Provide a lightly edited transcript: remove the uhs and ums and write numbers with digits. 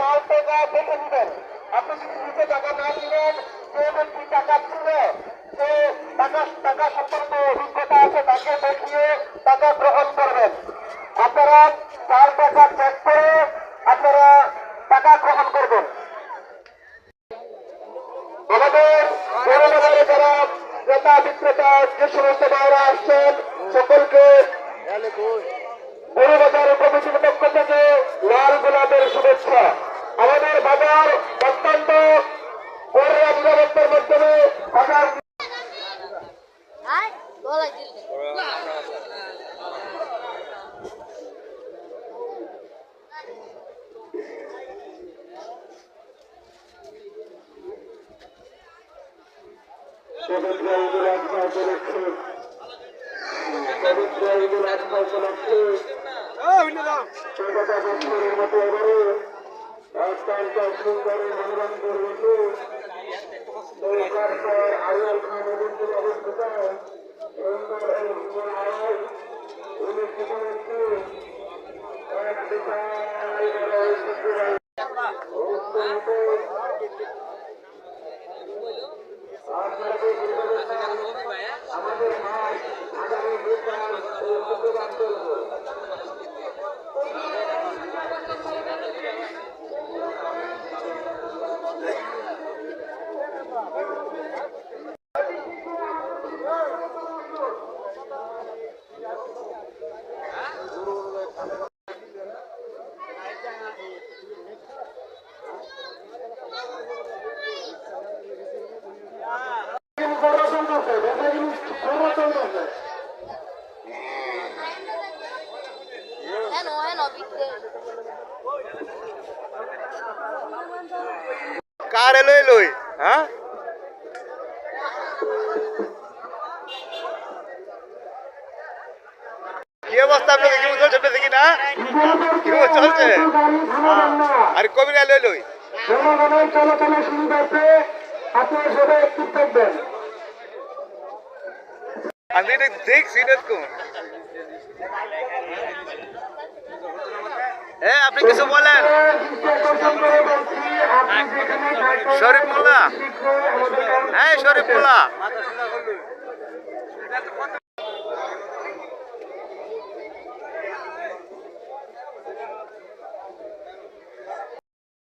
মাল টাকা দেখে নেবেন। আপনি যদি নিজে টাকা না দিলেন, যে ব্যক্তি টাকা ছিল, যে টাকা সম্পর্কে অভিজ্ঞতা আছে তাকে দেখিয়ে টাকা গ্রহণ করবেন। আপনারা 4 টাকা চেক করে আপনারা টাকা গ্রহণ করবেন। আমাদের গণবাজারে যারা ক্রেতা বিক্রেতা যে সমস্ত ভাইরা আসছেন সকলকে গণবাজার কমিটির পক্ষ থেকে লাল গোলাপের শুভেচ্ছা। আমাদের বাজার অত্যন্ত কড়া নিরাপত্তার মাধ্যমে বাজার কার এলোই লই হ্যাঁ কি অবস্থা আপনাদের কি চলছে দেখি না কি চলছে আর কবি না লই লই চলাচলের সুবিধাতে আপনারা সবাই একটু থাকবেন। আমি দেখছি এরকম আপনি কিছু বলেন শরীফ মোল্লা শরীফ মোল্লা